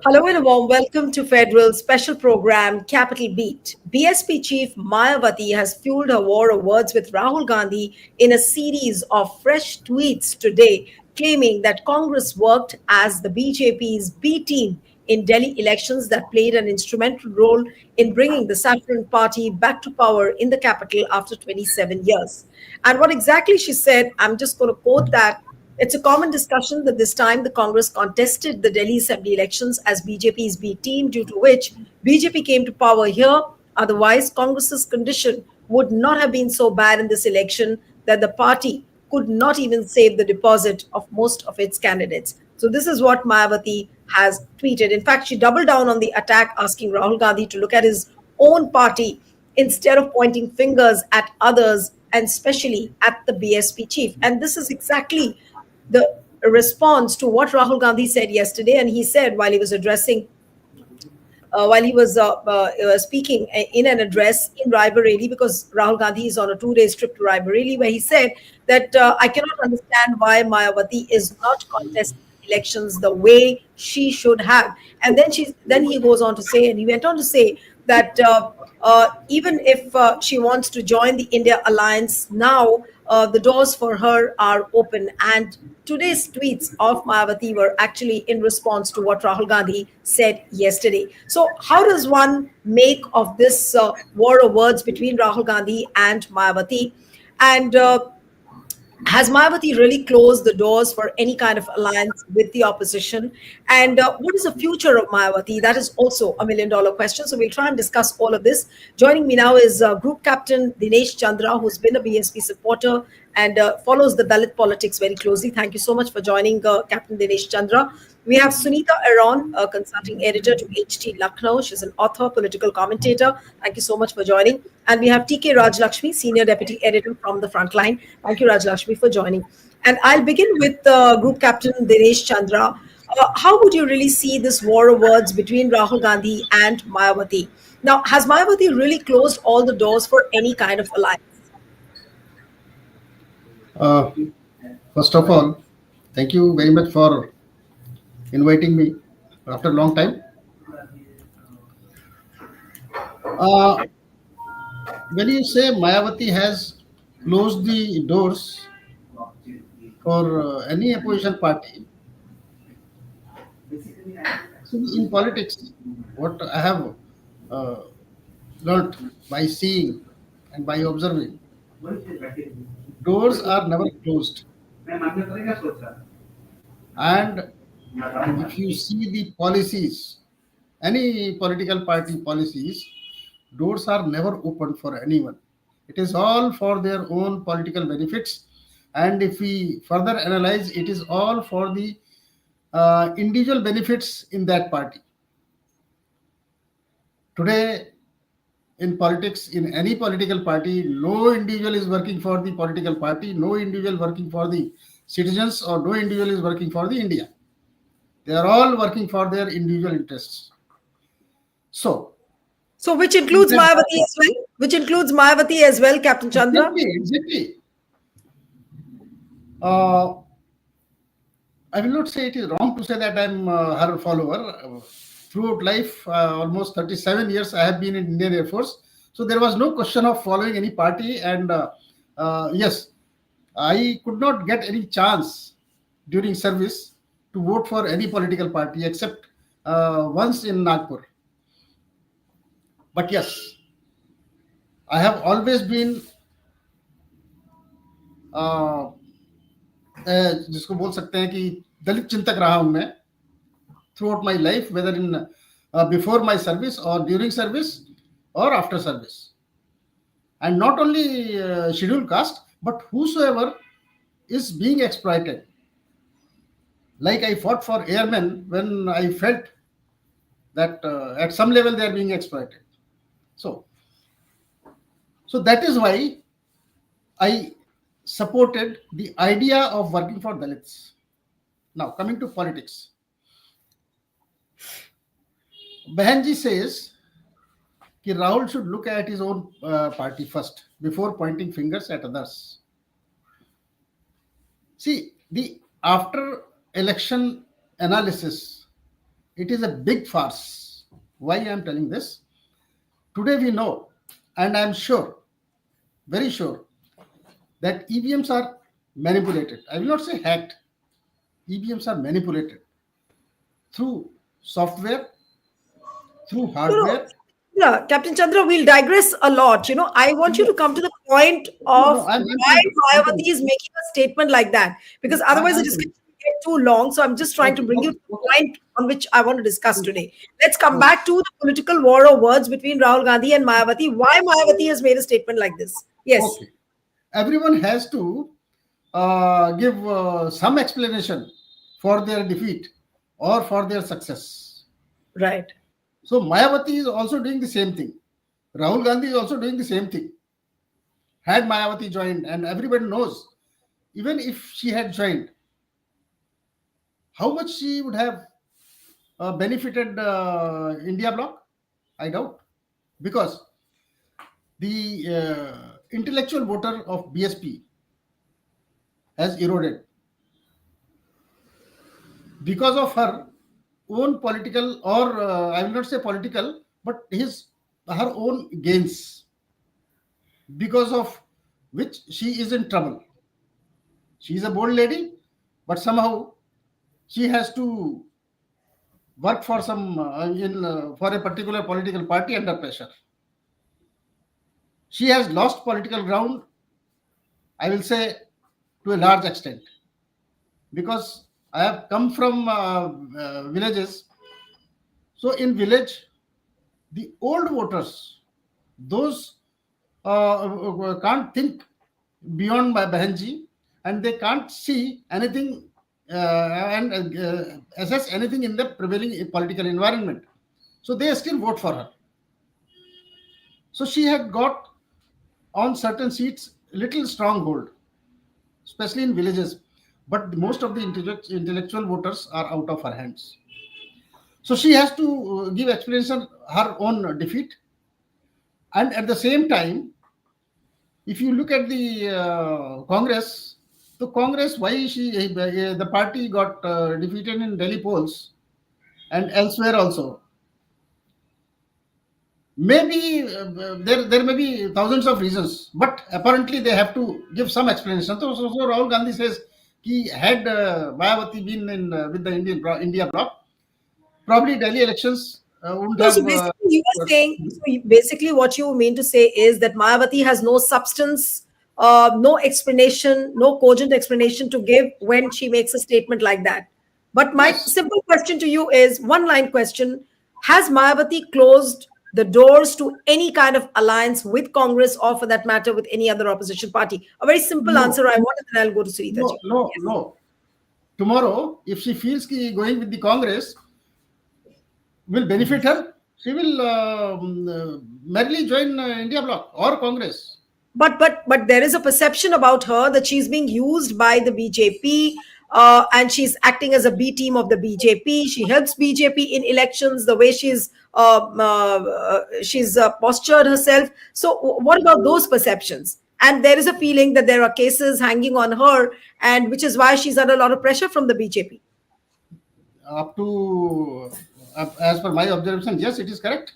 Hello and a warm welcome to Federal's special program, Capital Beat. BSP chief Mayawati has fueled her war of words with Rahul Gandhi in a series of fresh tweets today, claiming that Congress worked as the BJP's B team in Delhi elections that played an instrumental role in bringing the Saffron Party back to power in the capital after 27 years. And what exactly she said, I'm just going to quote that. It's a common discussion that this time the Congress contested the Delhi Assembly elections as BJP's B team, due to which BJP came to power here. Otherwise, Congress's condition would not have been so bad in this election that the party could not even save the deposit of most of its candidates. So, this is what Mayawati has tweeted. In fact, she doubled down on the attack, asking Rahul Gandhi to look at his own party instead of pointing fingers at others, and especially at the BSP chief. And this is exactly the response to what Rahul Gandhi said yesterday. And he said, while he was speaking in an address in Raebareli, because Rahul Gandhi is on a 2 day trip to Raebareli, where he said that I cannot understand why Mayawati is not contesting elections the way she should have. And then he goes on to say, and he went on to say that even if she wants to join the India alliance now, the doors for her are open. And today's tweets of Mayawati were actually in response to what Rahul Gandhi said yesterday. So, how does one make of this war of words between Rahul Gandhi and Mayawati? And has Mayawati really closed the doors for any kind of alliance with the opposition? And what is the future of Mayawati? That is also a $1 million question. So we'll try and discuss all of this. Joining me now is Group Captain Dinesh Chandra, who's been a BSP supporter and follows the Dalit politics very closely. Thank you so much for joining, Captain Dinesh Chandra. We have Sunita Aron, a consulting editor to HT Lucknow. She's an author, political commentator. Thank you so much for joining. And we have TK Rajlakshmi, senior deputy editor from the Frontline. Thank you, Rajlakshmi, for joining. And I'll begin with Group Captain Dinesh Chandra. How would you really see this war of words between Rahul Gandhi and Mayawati? Now, has Mayawati really closed all the doors for any kind of alliance? Uh, First of all, thank you very much for inviting me after a long time. Uh, when you say Mayawati has closed the doors for any opposition party, see, in politics, what I have uh, learnt by seeing and by observing, doors are never closed. And if you see the policies, any political party policies, doors are never open for anyone. It is all for their own political benefits. And if we further analyze, it is all for the individual benefits in that party. Today, in politics, in any political party, no individual is working for the political party, no individual working for the citizens, or no individual is working for the India. They are all working for their individual interests. So, So, which in includes that Mayawati as well? Which includes Mayawati as well, Captain Chandra? exactly. Uh, I will not say it is wrong to say that I'm her follower. Throughout life, almost 37 years, I have been in Indian Air Force. So there was no question of following any party. And yes, I could not get any chance during service to vote for any political party except once in Nagpur. But yes, I have always been uh, जिसको बोल सकते हैं कि दलित चिंतक रहा हूं मैं through out my life whether in before my service और ड्यूरिंग सर्विस और after service and not only scheduled caste but whosoever is being exploited, like I fought for airmen when I felt that at some level they are being exploited. So so that is why I supported the idea of working for Dalits. Now coming to politics, Behenji says that Rahul should look at his own party first before pointing fingers at others. See, the after election analysis It is a big farce. Why I am telling this? Today we know, and I am sure, very sure, that EVMs are manipulated. I will not say hacked. EVMs are manipulated through software, through No, no. hardware. Yeah, Captain Chandra, we'll digress a lot. I want you No, to come to the point no, of no, I'm why answering. Mayawati is making a statement like that, because I'm otherwise the answering. discussion will get too long. So I'm just trying to Okay, bring you okay, to the okay. point on which I want to discuss today. Let's come Okay, back to the political war of words between Rahul Gandhi and Mayawati. Why Mayawati has made a statement like this? Yes, okay. Everyone has to give some explanation for their defeat or for their success. right. So Mayawati is also doing the same thing. Rahul Gandhi is also doing the same thing. Had Mayawati joined, and everybody knows, even if she had joined, how much she would have benefited India Bloc? I doubt. Because the intellectual voter of BSP has eroded because of her own political, or I will not say political, but her own gains, because of which she is in trouble. She is a bold lady, but somehow she has to work for for a particular political party under pressure. She has lost political ground, I will say, to a large extent, because I have come from villages. So in village, the old voters, those can't think beyond my Bahanji, and they can't see anything and assess anything in the prevailing political environment. So they still vote for her. So she had got on certain seats little stronghold, especially in villages. But most of the intellectual voters are out of her hands. So she has to give explanation her own defeat, and at the same time, if you look at the Congress, the Congress, why the party got defeated in Delhi polls and elsewhere also. Maybe there may be thousands of reasons, but apparently they have to give some explanation. So Rahul Gandhi says he had Mayawati been in with the India bloc, probably Delhi elections wouldn't No, so have. basically you were saying, basically what you mean to say is that Mayawati has no substance, no explanation, no cogent explanation to give when she makes a statement like that. But my Yes, simple question to you is one line question. Has Mayawati closed the doors to any kind of alliance with Congress or for that matter with any other opposition party? A very simple no, answer I want, and then I'll go to Sunita no, ji. no, Yes. no. Tomorrow, if she feels going with the Congress will benefit her, she will merely join India Bloc or Congress. But there is a perception about her that she's being used by the BJP, and she's acting as a B team of the BJP. She helps BJP in elections. The way she's postured herself. So what about those perceptions? And there is a feeling that there are cases hanging on her, and which is why she's under a lot of pressure from the BJP. Up to as per my observation, yes, it is correct.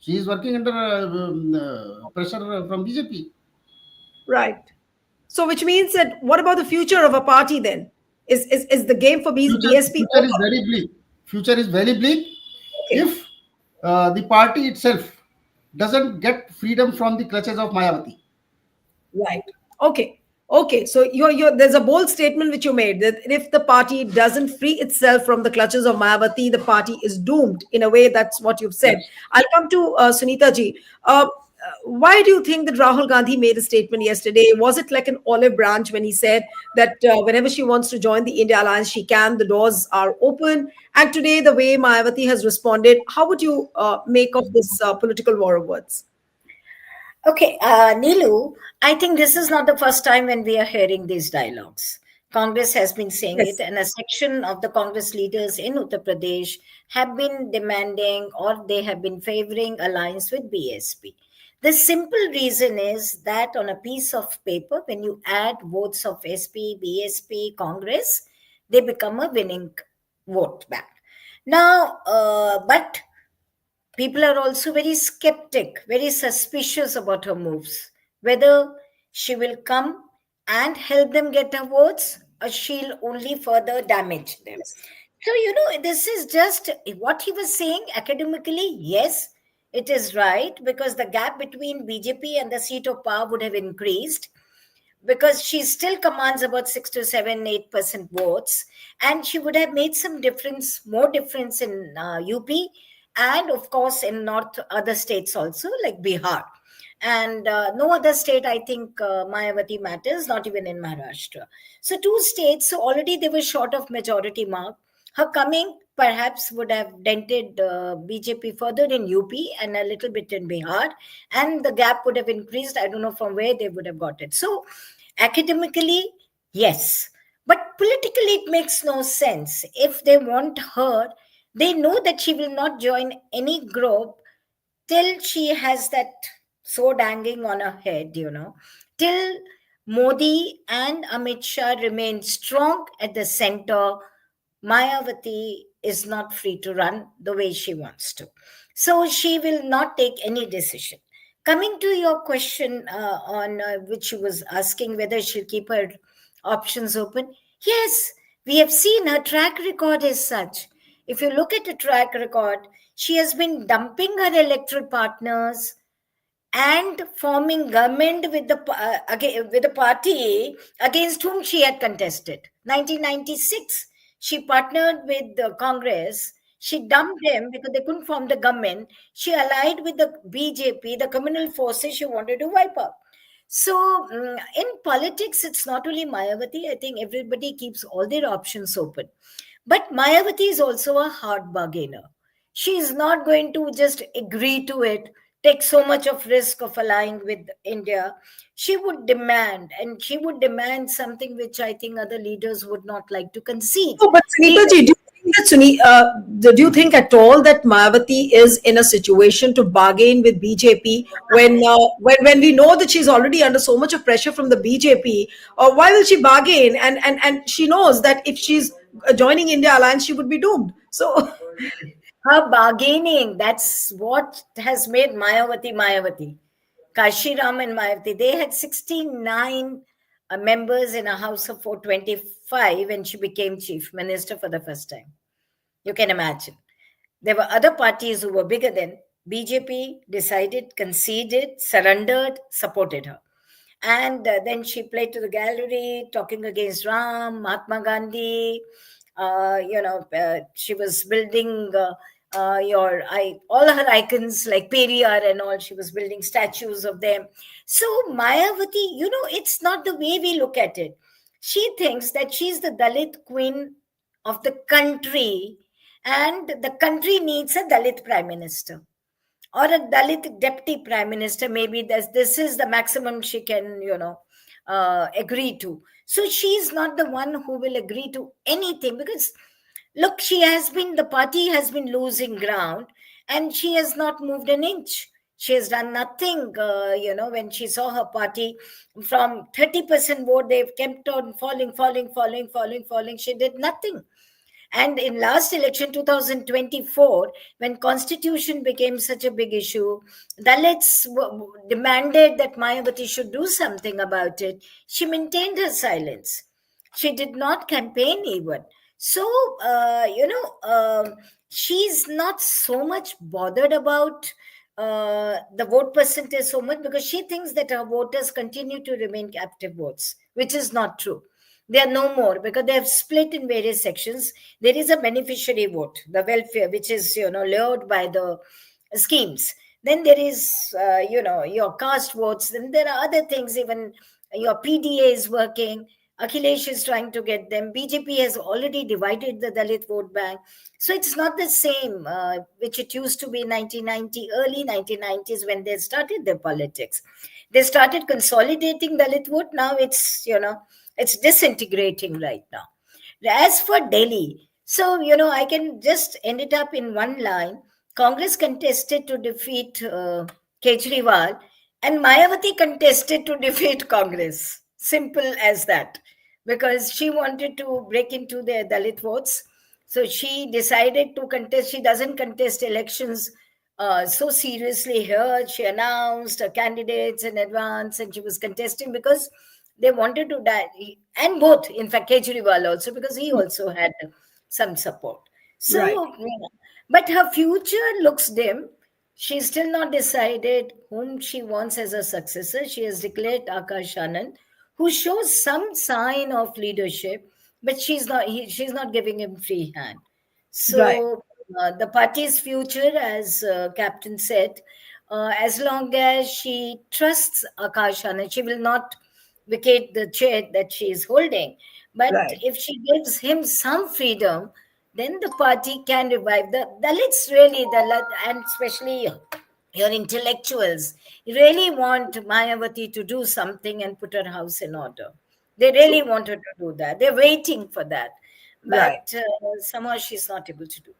She is working under pressure from BJP. Right. So which means that what about the future of a party then? Is the game for BSP Future is over? very bleak. Future is very bleak Okay. if the party itself doesn't get freedom from the clutches of Mayawati. Right. Okay. Okay. So there's a bold statement which you made that if the party doesn't free itself from the clutches of Mayawati, the party is doomed. In a way, that's what you've said. Yes. I'll come to Sunita ji. Why do you think that Rahul Gandhi made a statement yesterday? Was it like an olive branch when he said that whenever she wants to join the India Alliance, she can, the doors are open? And today, the way Mayawati has responded, how would you make of this political war of words? Okay, Nilu, I think this is not the first time when we are hearing these dialogues. Congress has been saying it, Yes. and a section of the Congress leaders in Uttar Pradesh have been demanding or they have been favoring alliance with BSP. The simple reason is that on a piece of paper, when you add votes of SP, BSP, Congress, they become a winning vote back. Now, but people are also very skeptic, very suspicious about her moves, whether she will come and help them get her votes or she'll only further damage them. Yes. So, this is just what he was saying academically. Yes, it is right because the gap between BJP and the seat of power would have increased because she still commands about 6 to 7, 8% votes, and she would have made some difference, more difference in UP, and of course in north other states also like Bihar, and no other state I think Mayawati matters, not even in Maharashtra. So two states, so already they were short of majority mark. Her coming perhaps would have dented BJP further in UP and a little bit in Bihar, and the gap would have increased. I don't know from where they would have got it. So, academically, yes, but politically, it makes no sense. If they want her, they know that she will not join any group till she has that sword hanging on her head, till Modi and Amit Shah remain strong at the center. Mayawati is not free to run the way she wants to. So she will not take any decision. Coming to your question on which you was asking whether she'll keep her options open, yes, we have seen her track record is such. If you look at the track record, she has been dumping her electoral partners and forming government with with the party against whom she had contested. 1996, she partnered with the Congress. She dumped them because they couldn't form the government. She allied with the BJP, the communal forces she wanted to wipe out. So, in politics, it's not only Mayawati. I think everybody keeps all their options open. But Mayawati is also a hard bargainer. She is not going to just agree to it, take so much of risk of allying with India. She would demand, and she would demand something which I think other leaders would not like to concede. No, but Sunita ji, do you think at all that Mayawati is in a situation to bargain with BJP when we know that she's already under so much of pressure from the BJP? Why will she bargain? And she knows that if she's joining India Alliance, she would be doomed. So Her bargaining, that's what has made Mayawati Mayawati. Kashiram and Mayawati, they had 69 members in a house of 425 when she became chief minister for the first time. You can imagine. There were other parties who were bigger than BJP, decided, conceded, surrendered, supported her. And then she played to the gallery, talking against Ram, Mahatma Gandhi. She was building all her icons like Periyar and all. She was building statues of them. So Mayawati, it's not the way we look at it. She thinks that she's the Dalit queen of the country, and the country needs a Dalit prime minister or a Dalit deputy prime minister. Maybe this is the maximum she can, agree to. So she's not the one who will agree to anything because, look, the party has been losing ground and she has not moved an inch. She has done nothing, when she saw her party from 30% vote, they've kept on falling, falling, falling, falling, falling. She did nothing. And in last election 2024, when constitution became such a big issue, Dalits demanded that Mayawati should do something about it. She maintained her silence. She did not campaign even. So, she's not so much bothered about the vote percentage so much because she thinks that her voters continue to remain captive votes, which is not true. They are no more because they have split in various sections. There is a beneficiary vote, the welfare, which is, lured by the schemes. Then there is, your caste votes. Then there are other things, even your PDA is working. Akhilesh is trying to get them. BJP has already divided the Dalit vote bank. So it's not the same, which it used to be in 1990, early 1990s when they started their politics. They started consolidating Dalit vote. Now it's disintegrating right now. As for Delhi, so, I can just end it up in one line. Congress contested to defeat Kejriwal, and Mayawati contested to defeat Congress. Simple as that. Because she wanted to break into their Dalit votes. So she decided to contest. She doesn't contest elections so seriously here. She announced her candidates in advance and she was contesting because they wanted to die. And both, in fact, Kejriwal also, because he also had some support. Right, So, but her future looks dim. She's still not decided whom she wants as a successor. She has declared Akash Anand, who shows some sign of leadership, but she's not giving him free hand. right, So the party's future, as Captain said, as long as she trusts Akash Anand, she will not vacate the chair that she is holding. But right. if she gives him some freedom, then the party can revive the Dalits, really, and especially your intellectuals really want Mayawati to do something and put her house in order. They really So, want her to do that. They're waiting for that. right. But somehow she's not able to do.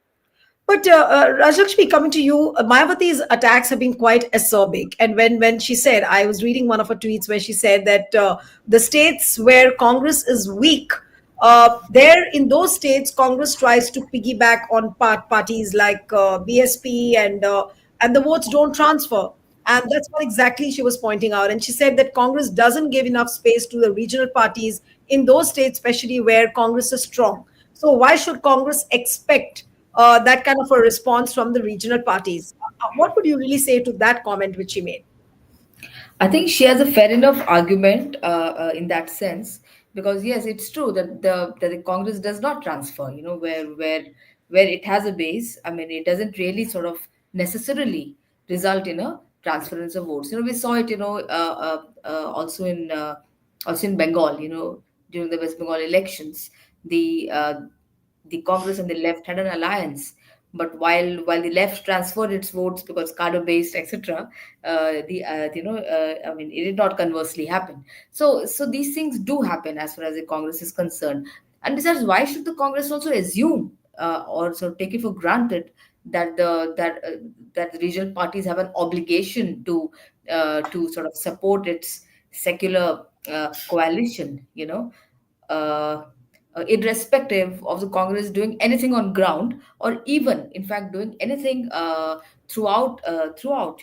But Rajlakshmi, coming to you, Mayawati's attacks have been quite acerbic. And when she said, I was reading one of her tweets where she said that the states where Congress is weak, there in those states, Congress tries to piggyback on parties like BSP, and the votes don't transfer. And that's what exactly she was pointing out. And she said that Congress doesn't give enough space to the regional parties in those states, especially where Congress is strong. So why should Congress expect that kind of a response from the regional parties? What would you really say to that comment which she made? I think she has a fair enough argument in that sense, because yes, it's true that the Congress does not transfer. You know, where it has a base. I mean, it doesn't really sort of necessarily result in a transference of votes. You know, we saw it. Also in Bengal. You know, during the West Bengal elections, the uh, the Congress and the left had an alliance. But while the left transferred its votes because cadre based, etc., I mean, it did not conversely happen. So these things do happen as far as the Congress is concerned. And besides, why should the Congress also assume or sort of take it for granted that that the regional parties have an obligation to sort of support its secular coalition? Uh, Irrespective of the Congress doing anything on ground, or even, in fact, doing anything throughout the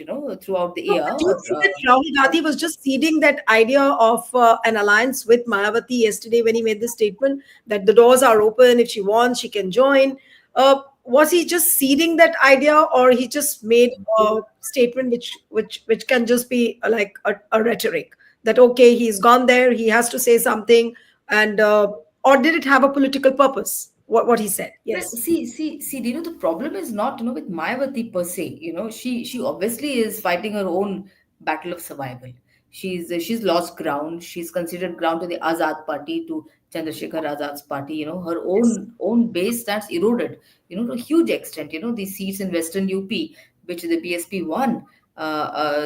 No, year, but do you or think that Rahul or Gandhi was just seeding that idea of an alliance with Mayawati yesterday when he made this statement that the doors are open, if she wants, she can join? Was he just seeding that idea, or he just made a statement which can just be like a rhetoric that okay, he's gone there, he has to say something, and or did it have a political purpose? What he said? Well, Yes. see, the problem is not, with Mayawati per se. She obviously is fighting her own battle of survival. She's lost ground. She's conceded ground to the Azad party, to Chandrasekhar Azad's party. Her Yes. own base stands eroded, to a huge extent. The seats in Western UP, which the BSP won,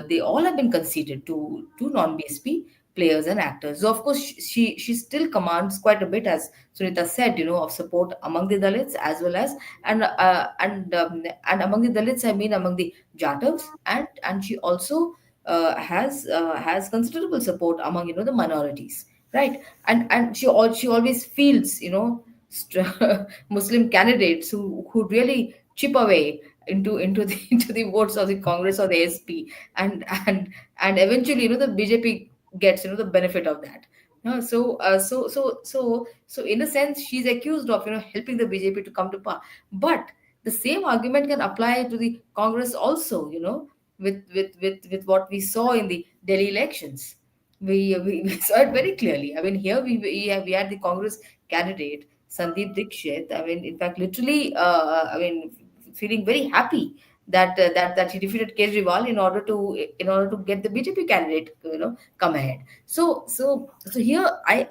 they all have been conceded to non-BSP players and actors. So of course she still commands quite a bit, as Sunita said, of support among the Dalits, as well as and among the Dalits, I mean among the Jatavs, and she also has considerable support among the minorities, right? And she always fields Muslim candidates who really chip away into the into the votes of the Congress or the SP, and eventually the BJP gets the benefit of that. So in a sense, she's accused of helping the BJP to come to power. But the same argument can apply to the Congress also. With what we saw in the Delhi elections, we saw it very clearly. I mean, here we had the Congress candidate Sandeep Dikshit. I mean, in fact, literally, feeling very happy that he defeated Kejriwal in order to get the BJP candidate come ahead. So here I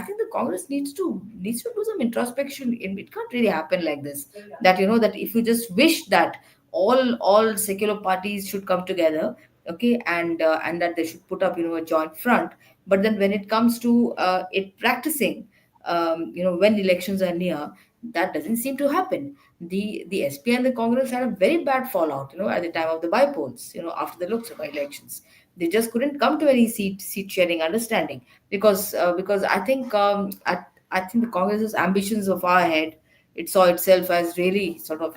think the Congress needs to do some introspection. It can't really happen like this. That if you just wish that all secular parties should come together, okay, and that they should put up a joint front, but then when it comes to it practicing, when elections are near, that doesn't seem to happen. The SP and the Congress had a very bad fallout, at the time of the bypolls, after the Lok Sabha elections. They just couldn't come to any seat sharing understanding, because I think the Congress's ambitions were far ahead. it saw itself as really sort of,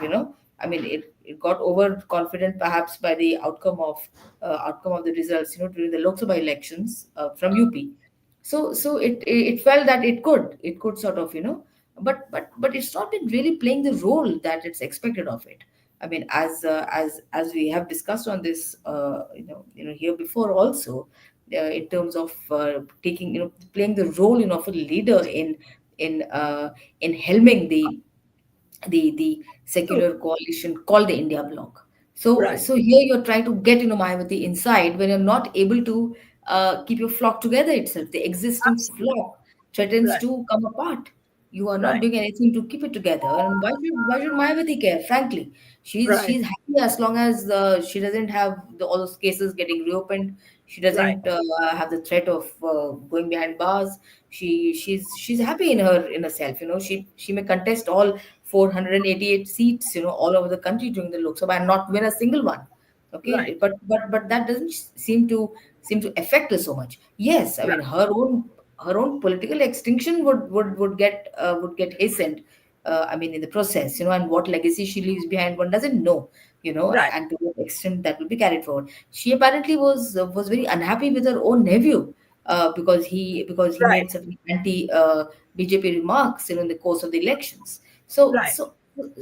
I mean, it got overconfident perhaps by the outcome of the results, during the Lok Sabha elections from UP. So it felt that it could sort of, but it's not been really playing the role that it's expected of it. I mean, as we have discussed on this, here before also, in terms of taking, playing the role, of a leader in in helming the True. secular coalition called the India Bloc. So Right. so here you're trying to get, Mayawati inside when you're not able to keep your flock together itself. The existing Absolutely. flock threatens Right. to come apart. You are not Right. doing anything to keep it together. And why should Mayawati care? Frankly, she's Right. she's happy as long as she doesn't have all those cases getting reopened. She Right. doesn't have the threat of going behind bars. She's happy in herself. She may contest all 488 seats, all over the country during the Lok Sabha and not win a single one. Right. Okay, but that doesn't seem to affect her so much. Yes, I Right. mean, her own political extinction would get hastened. I mean, in the process, and what legacy she leaves behind, one doesn't know, Right. and to what extent that will be carried forward. She apparently was very unhappy with her own nephew, because he Right. made certain anti BJP remarks, in the course of the elections. So Right. so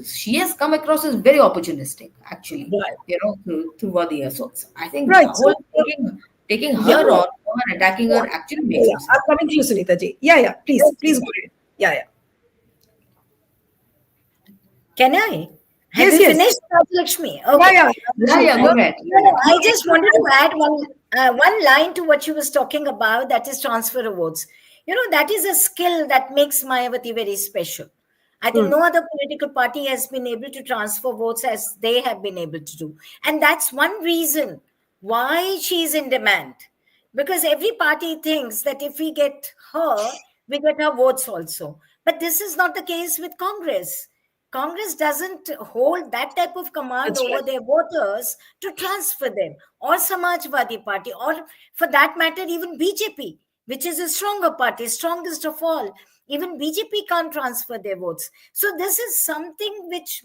she has come across as very opportunistic, actually, Right. throughout the years. So I think Right. the So, whole taking yeah, her on and attacking yeah, her actually yeah, makes no yeah. I'm sense. coming to you, Sunita ji. Yeah, yeah. Please, please go ahead. Yeah, yeah. Can I? Have Yes, you yes. finished, Lakshmi? Yeah, Okay. yeah. Yeah, yeah, No, go ahead. No, no, no, I just wanted to add one line to what you was talking about. That is transfer of votes. That is a skill that makes Mayawati very special. I think Hmm. no other political party has been able to transfer votes as they have been able to do, and that's one reason why she is in demand. Because every party thinks that if we get her, we get her votes also. But this is not the case with Congress. Congress doesn't hold that type of command That's over right. their voters to transfer them, or Samajwadi Party, or for that matter, even BJP, which is a stronger party, strongest of all. Even BJP can't transfer their votes. So this is something which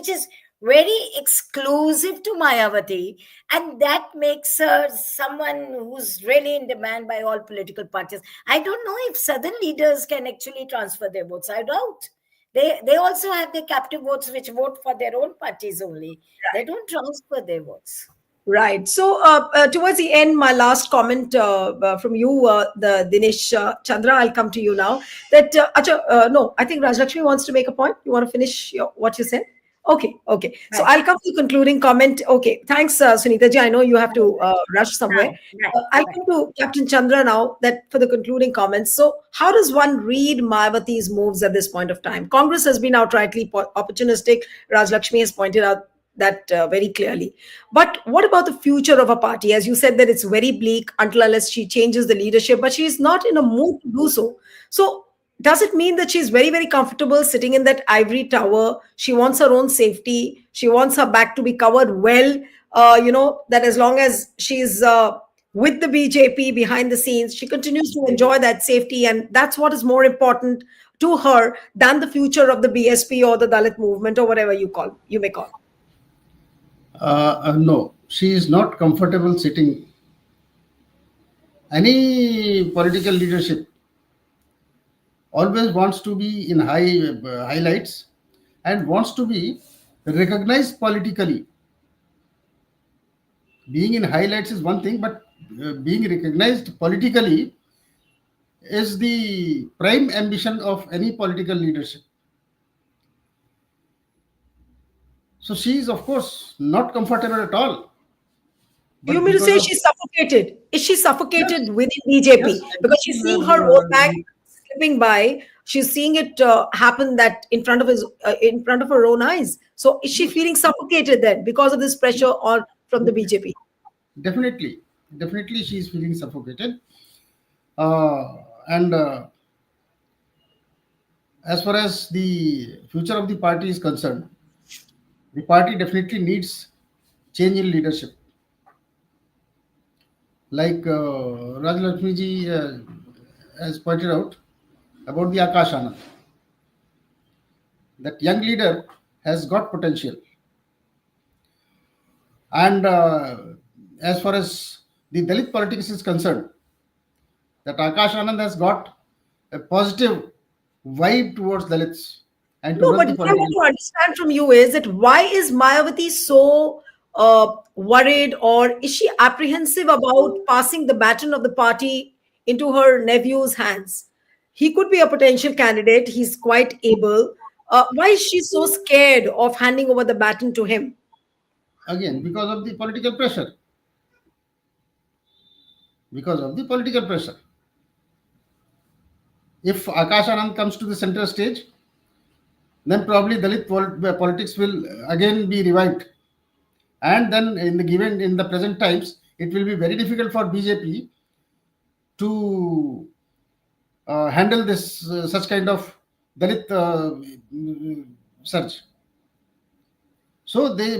is very exclusive to Mayawati, and that makes her someone who's really in demand by all political parties. I don't know if southern leaders can actually transfer their votes. I doubt. They also have their captive votes which vote for their own parties only. They don't transfer their votes. Right. So, towards the end, my last comment from you, the Dinesh Chandra, I'll come to you now. That no, I think Rajlakshmi wants to make a point. You want to finish what you said? Okay, okay. So Right, I'll come to the concluding comment. Okay, thanks, Sunita ji. I know you have right, to rush somewhere. right, right, I'll right. come to Captain Chandra now. That for the concluding comments. So, how does one read Mayawati's moves at this point of time? Congress has been outrightly opportunistic. Rajlakshmi has pointed out that very clearly. But what about the future of a party? As you said, that it's very bleak until unless she changes the leadership, but she is not in a mood to do so. So, does it mean that she's very, very comfortable sitting in that ivory tower? She wants her own safety. She wants her back to be covered well. That as long as she's with the BJP behind the scenes, she continues to enjoy that safety. And that's what is more important to her than the future of the BSP or the Dalit movement or whatever you may call. No, she is not comfortable sitting. Any political leadership always wants to be in highlights and wants to be recognized politically. Being in highlights is one thing, but being recognized politically is the prime ambition of any political leadership. So she is, of course, not comfortable at all. You But mean to because say of she's suffocated? Is she yes, suffocated within yes, BJP? Because she's everything seeing her own bank like slipping by. She's seeing it happen that in front of her own eyes. So is she yes, feeling suffocated then because of this pressure on from the BJP? definitely, definitely, she is feeling suffocated. And as far as the future of the party is concerned, the party definitely needs change in leadership. Like Raj Lakshmi ji has pointed out about the Akash Anand. that young leader has got potential. And as far as the Dalit politics is concerned, that Akash Anand has got a positive vibe towards Dalits and to No, run but the what I political. want to understand from you is that why is Mayawati so worried, or is she apprehensive about passing the baton of the party into her nephew's hands? He could be a potential candidate. He's quite able. Why is she so scared of handing over the baton to him? Again, because of the political pressure. Because of the political pressure. If Akash Anand comes to the center stage, then probably politics will again be revived. And then in the present times, it will be very difficult for BJP to handle this such kind of Dalit surge. So the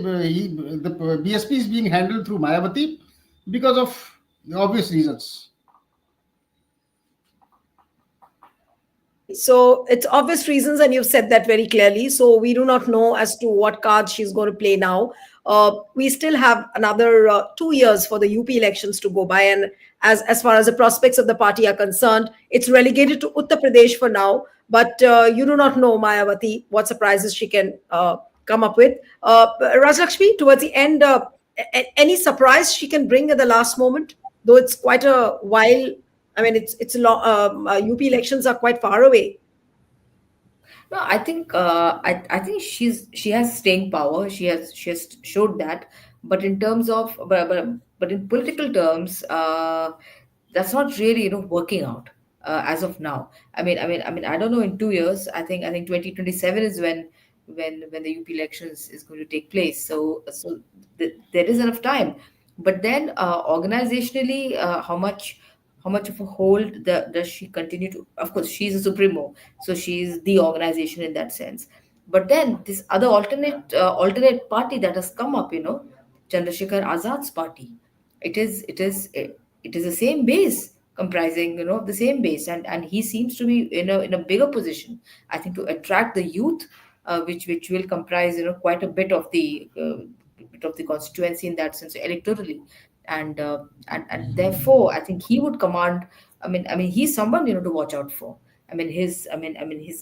BSP is being handled through Mayawati because of obvious reasons. So it's obvious reasons, and you've said that very clearly. So we do not know as to what cards she's going to play now. We still have another 2 years for the UP elections to go by, and as far as the prospects of the party are concerned, it's relegated to Uttar Pradesh for now. But you do not know Mayawati what surprises she can come up with. Rajlakshmi, towards the end, any surprise she can bring at the last moment, though it's quite a while. I mean, it's a long. UP elections are quite far away. No, I think she has staying power. She has showed that. But in terms of but in political terms, that's not really working out as of now. I don't know. In 2 years, I think 2027 is when the UP elections is going to take place. So there is enough time. But then organizationally, how much of a hold does she continue to? Of course, she's a supremo, so she's the organization in that sense. But then this other alternate party that has come up, Chandrasekhar Azad's party, it is the same base, comprising the same base, and he seems to be in a bigger position, I think, to attract the youth, which will comprise quite a bit of the constituency in that sense electorally. And therefore I think he would command. I mean he's someone to watch out for. His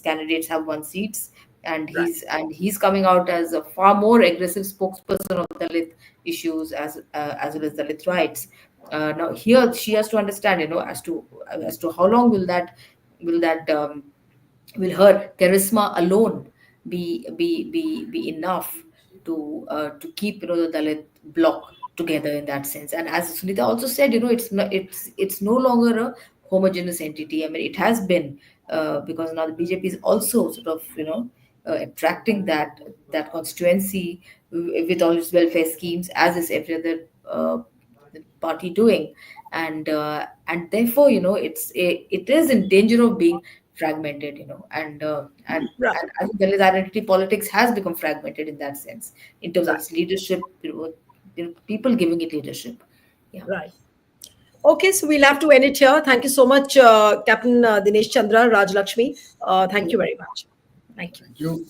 candidates have won seats, and Right. he's coming out as a far more aggressive spokesperson of Dalit issues, as well as Dalit rights. Now here she has to understand, as to how long will that will her charisma alone be enough to keep the Dalit bloc together in that sense. And as Sunita also said, it's no longer a homogeneous entity. I mean, it has been, because now the BJP is also sort of attracting that constituency with all its welfare schemes, as is every other party doing. And therefore it is in danger of being fragmented, Right. and I think Dalit identity politics has become fragmented in that sense, in terms of Right. its leadership, people giving it leadership. Yeah. Right. Okay, so we'll have to end it here. Thank you so much, Captain Dinesh Chandra, Raj Lakshmi. Thank you very much. Thank you. Thank you.